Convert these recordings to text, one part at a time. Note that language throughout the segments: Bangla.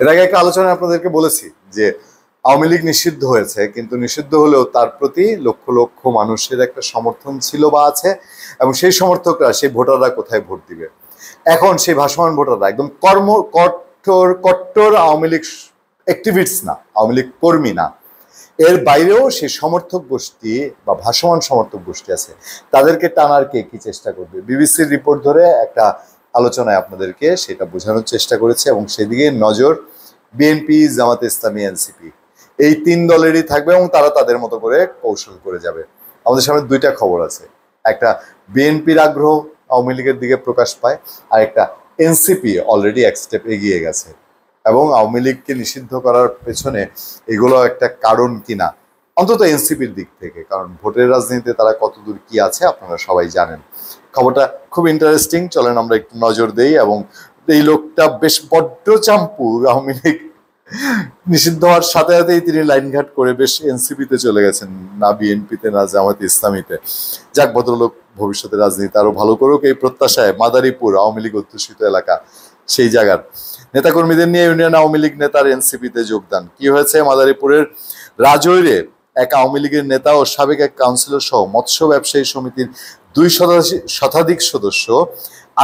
এর আগে একটা আলোচনায় আপনাদেরকে বলেছি যে আওয়ামী লীগ নিষিদ্ধ হয়েছে, কিন্তু নিষিদ্ধ হলেও তার প্রতি লক্ষ লক্ষ মানুষের একটা সমর্থন ছিল বা আছে, এবং সেই সমর্থকরা, সেই ভোটাররা কোথায় ভোট দিবে? এখন সেই ভাসমান ভোটাররা একদম কট্টর কট্টর আওয়ামী লীগ অ্যাক্টিভিস্ট না, আওয়ামী লীগ কর্মী না, এর বাইরেও সেই সমর্থক গোষ্ঠী বা ভাসমান সমর্থক গোষ্ঠী আছে। তাদেরকে টানার কে কি চেষ্টা করবে? বিবিসির রিপোর্ট ধরে একটা আলোচনায় আপনাদেরকে সেটা বোঝানোর চেষ্টা করেছে, এবং সেদিকে নজর বিএনপি, জামাতে ইসলামী, এনসিপি, এই তিন দলেরই থাকবে, এবং তারা তাদের মতো করে কৌশল করে যাবে। আমাদের সামনে দুইটা খবর আছে, একটা বিএনপির আগ্রহ আওয়ামী লীগের দিকে প্রকাশ পায়, আর একটা এনসিপি অলরেডি এক স্টেপ এগিয়ে গেছে। এবং আওয়ামী লীগকে নিষিদ্ধ করার পেছনে এগুলো একটা কারণ কিনা, অন্তত এনসিপির দিক থেকে, কারণ ভোটের রাজনীতিতে তারা কতদূর কি আছে আপনারা সবাই জানেন। খবরটা খুব ইন্টারেস্টিং, চলেন আমরা একটু নজর দেই। এবং এই লোকটা বেশ বড্ড চাম্পু, আওয়ামী লীগ নিষিদ্ধ হওয়ার সাথে সাথেই তিনি লাইনঘাট করে বেশ এনসিপিতে চলে গেছেন, না বিএনপিতে না জামাতে ইসলামীতে। যাক, ভদ্রলোক ভবিষ্যতে রাজনীতি আরো ভালো করুক, এই প্রত্যাশায় মাদারীপুর আওয়ামী লীগ অধ্যুষিত এলাকা, সেই জায়গার নেতাকর্মীদের নিয়ে ইউনিয়ন আওয়ামী লীগ নেতার এনসিপিতে যোগদান। কি হয়েছে? মাদারীপুরের রাজৈরে এক আওয়ামী লীগের নেতা ও সাবেক এক কাউন্সিলর সহ মৎস্য ব্যবসায়ী সমিতির 2 শতাধিক সদস্য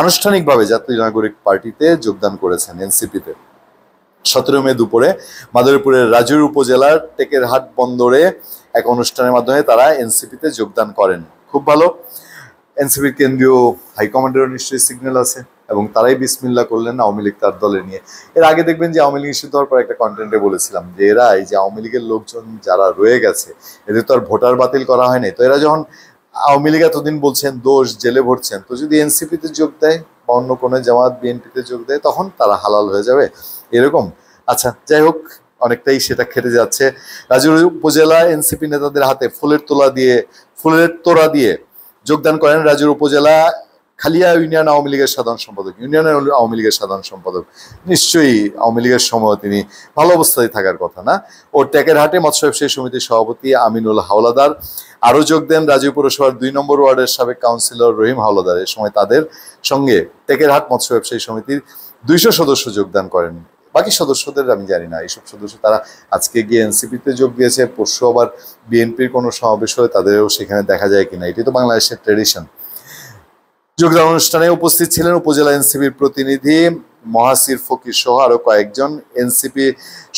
আনুষ্ঠানিকভাবে জাতীয় নাগরিক পার্টিতে যোগদান করেছেন, এনসিপিতে। 17 মে দুপুরে মাদারীপুরের রাজৈর উপজেলার টেকেরহাট বন্দরে এক অনুষ্ঠানের মাধ্যমে তারা এনসিপিতে যোগদান করেন। খুব ভালো, এনসিপির কেন্দ্রীয় হাইকমান্ডেরও নিশ্চয়ই সিগন্যাল আছে, এবং তারাই বিসমিল্লাহ করলেন আওয়ামী লীগ তার দলে নিয়ে। এর আগে দেখবেন যে আওয়ামী লীগ নিষিদ্ধ হওয়ার পর একটা কন্টেন্টে বলেছিলাম যে এরা, এই যে আওয়ামী লীগের লোকজন যারা রয়ে গেছে, এদের তো আর ভোটার বাতিল করা হয়নি, তো এরা যখন আওয়ামী লীগ এতদিন বলছেন দোষ, জেলে ভরছেন, তো যদি এনসিপিতে যোগ দেয় বা অন্য কোনো জামাত বিএনপিতে যোগ দেয়, তখন তারা হালাল হয়ে যাবে, এরকম। আচ্ছা, যাই হোক, অনেকটাই সেটা খেটে যাচ্ছে। রাজৈর উপজেলা এনসিপি নেতাদের হাতে ফুলের তোড়া দিয়ে যোগদান করেন রাজৈর উপজেলা খালিয়া ইউনিয়ন আওয়ামী লীগের সাধারণ সম্পাদক। ইউনিয়নের আওয়ামী লীগের সাধারণ সম্পাদক, নিশ্চয়ই আওয়ামী লীগের সময় তিনি ভালো অবস্থায় থাকার কথা না। ও টেকেরহাটে মৎস্য ব্যবসায়ী সমিতির সভাপতি আমিনুল হাওলাদার। আরও যোগ দেন রাজৈর পৌরসভার 2 নম্বর ওয়ার্ডের সাবেক কাউন্সিলর রহিম হাওলাদার। এ সময় তাদের সঙ্গে টেকেরহাট মৎস্য ব্যবসায়ী সমিতির 200 সদস্য যোগদান করেন। বাকি সদস্যদের আমি জানি না, এইসব সদস্য তারা আজকে গিয়ে এনসিপিতে যোগ দিয়েছে, পরশু আবার বিএনপির কোনো সমাবেশ হয়ে তাদেরও সেখানে দেখা যায় কিনা, এটি তো বাংলাদেশের ট্রেডিশন। যোগদান অনুষ্ঠানে উপস্থিত ছিলেন উপজেলা এনসিপির প্রতিনিধি মহাসির ফকির সহ আরো কয়েকজন। এনসিপি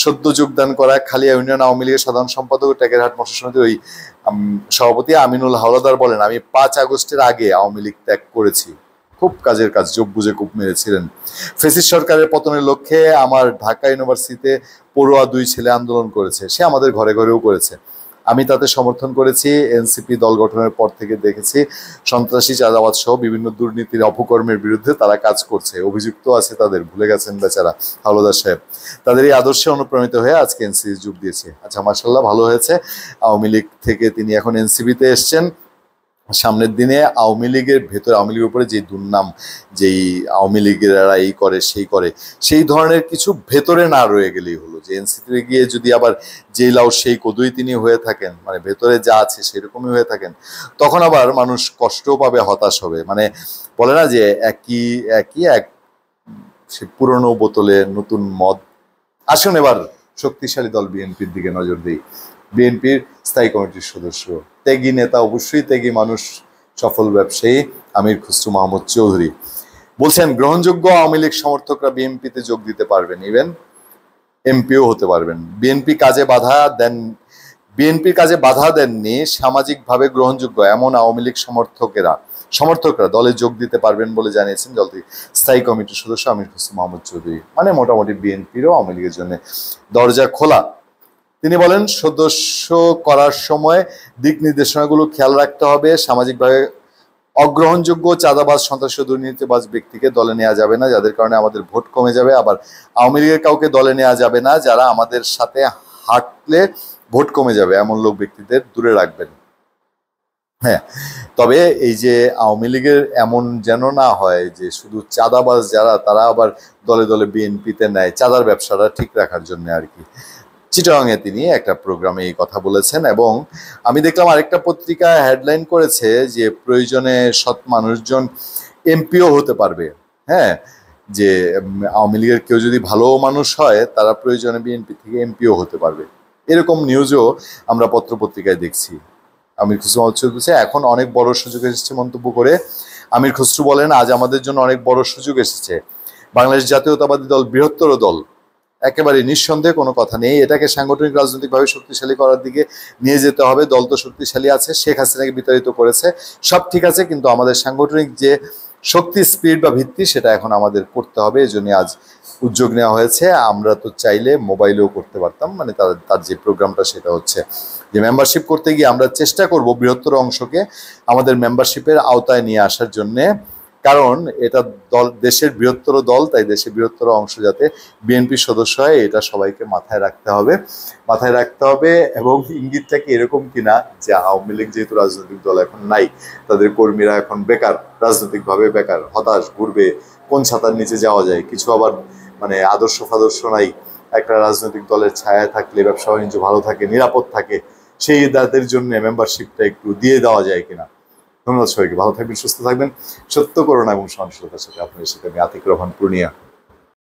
সদ্য যোগদান করা খালিয়া ইউনিয়ন আওয়ামী লীগের সাধারণ সম্পাদক টেকেরহাট মৎস্য সমিতির ওই সভাপতি আমিনুল হাওলাদার বলেন, আমি 5 আগস্টের আগে আওয়ামী লীগ ত্যাগ করেছি। খুব কাজের কাজ, যোগ বুঝে কূপ মেরেছিলেন। ফেসিস্ট সরকারের পতনের লক্ষ্যে আমার ঢাকা ইউনিভার্সিটিতে পড়ুয়া 2 ছেলে আন্দোলন করেছে, সে আমাদের ঘরে ঘরেও করেছে, আমি তাতে সমর্থন করেছি। এনসিপি দল গঠনের পর থেকে দেখেছি সন্ত্রাসী, চাঁদাবাদ সহ বিভিন্ন দুর্নীতির অপকর্মের বিরুদ্ধে তারা কাজ করছে, অভিযুক্ত আছে তাদের, ভুলে গেছেন বেচারা হাওলাদার সাহেব। তাদের এই আদর্শে অনুপ্রাণিত হয়ে আজকে এনসিপি যোগ দিয়েছে। আচ্ছা, মাশাআল্লাহ, ভালো হয়েছে। আওয়ামী লীগ থেকে তিনি এখন এনসিপিতে এসছেন। সামনের দিনে আওয়ামী লীগের ভেতরে, আওয়ামী লীগের উপরে যে দুর্নাম, যেই আওয়ামী লীগেরা এই করে সেই করে, সেই ধরনের কিছু ভেতরে না রয়ে গেলেই হলো। যে এনসিপিতে গিয়ে যদি আবার যেই লাউ সেই কদুই তিনি হয়ে থাকেন, মানে ভেতরে যা আছে সেরকমই হয়ে থাকেন, তখন আবার মানুষ কষ্টও পাবে, হতাশ হবে। মানে বলে না যে এক সে পুরনো বোতলে নতুন মদ। আসুন এবার শক্তিশালী দল বিএনপির দিকে নজর দিই। বিএনপির স্থায়ী কমিটির সদস্য, ত্যাগী নেতা, অবশ্যই ত্যাগী মানুষ, সফল ব্যবসায়ী আমির খসরু মাহমুদ চৌধুরী বলছেন, গ্রহণযোগ্য আওয়ামী লীগ সমর্থকরা বিএনপিতে যোগ দিতে পারবেন, ইভেন এমপিও হতে পারবেন। বিএনপির কাজে বাধা দেননি সামাজিকভাবে গ্রহণযোগ্য এমন আওয়ামী লীগ সমর্থকরা দলে যোগ দিতে পারবেন বলে জানিয়েছেন দলটির স্থায়ী কমিটির সদস্য আমির খসরু মাহমুদ চৌধুরী। মানে মোটামুটি বিএনপিরও আওয়ামী লীগের জন্য দরজা খোলা। তিনি বলেন, সদস্য করার সময় দিক নির্দেশনাগুলো খেয়াল রাখতে হবে। সামাজিকভাবে অগ্রহণযোগ্য, চাঁদাবাজ, সন্ত্রাসী, দুর্নীতিবাজ ব্যক্তিকে দলে নেওয়া যাবে না, যাদের কারণে আমাদের ভোট কমে যাবে। আবার আওয়ামী লীগের কাউকে দলে নেওয়া যাবে না, যারা আমাদের সাথে হাঁটলে ভোট কমে যাবে, এমন লোক ব্যক্তিদের দূরে রাখবেন। হ্যাঁ, তবে এই যে আওয়ামী লীগের এমন যেন না হয় যে শুধু চাঁদাবাজ যারা, তারা আবার দলে দলে বিএনপিতে নেয়, চাঁদার ব্যবসাটা ঠিক রাখার জন্য আর কি। চিটাগাংয়ে তিনি একটা প্রোগ্রামে এই কথা বলেছেন। এবং আমি দেখলাম আরেকটা পত্রিকা হেডলাইন করেছে যে প্রয়োজনে সৎ মানুষজন এমপিও হতে পারবে। হ্যাঁ, যে আওয়ামী লীগের কেউ যদি ভালো মানুষ হয় তারা প্রয়োজনে বিএনপি থেকে এমপিও হতে পারবে। এরকম নিউজও আমরা পত্রপত্রিকায় দেখছি। আমির খসরু মাহমুদ চৌধুরী বলছে এখন অনেক বড় সুযোগ এসেছে মন্তব্য করে আমির খসরু বলেন, আজ আমাদের জন্য অনেক বড় সুযোগ এসেছে। বাংলাদেশ জাতীয়তাবাদী দল বৃহত্তর দল, একেবারে নিঃসন্দেহে কোনো কথা নেই। এটাকে সাংগঠনিক রাজনৈতিকভাবে শক্তিশালী করার দিকে নিয়ে যেতে হবে। দল তো শক্তিশালী আছে, শেখ হাসিনাকে বিতাড়িত করেছে, সব ঠিক আছে, কিন্তু আমাদের সাংগঠনিক যে শক্তি, স্পিড বা ভিত্তি, সেটা এখন আমাদের করতে হবে। এই জন্য আজ উদ্যোগ নেওয়া হয়েছে। আমরা তো চাইলে মোবাইলেও করতে পারতাম, মানে তার যে প্রোগ্রামটা সেটা হচ্ছে যে মেম্বারশিপ করতে গিয়ে আমরা চেষ্টা করব বৃহত্তর অংশকে আমাদের মেম্বারশিপের আওতায় নিয়ে আসার জন্যে। কারণ এটা দল, দেশের বৃহত্তর দল, তাই দেশের বৃহত্তর অংশ যাতে বিএনপির সদস্য হয় এটা সবাইকে মাথায় রাখতে হবে। এবং ইঙ্গিতটাকে এরকম কিনা যে আওয়ামী লীগ যেহেতু রাজনৈতিক দল এখন নাই, তাদের কর্মীরা এখন বেকার, রাজনৈতিকভাবে বেকার, হতাশ, ঘুরবে কোন ছাতার নিচে যাওয়া যায়, কিছু আবার মানে আদর্শ ফাদর্শ নাই। একটা রাজনৈতিক দলের ছায়া থাকলে ব্যবসা বাণিজ্য ভালো থাকে, নিরাপদ থাকে, সেই তাদের জন্য মেম্বারশিপটা একটু দিয়ে দেওয়া যায় কিনা। ধন্যবাদ সবাইকে, ভালো থাকবেন, সুস্থ থাকবেন। সত্য করুণা এবং সহনশীলতার সাথে আপনাদের সাথে আমি আতিক রহমান পূর্ণিয়া।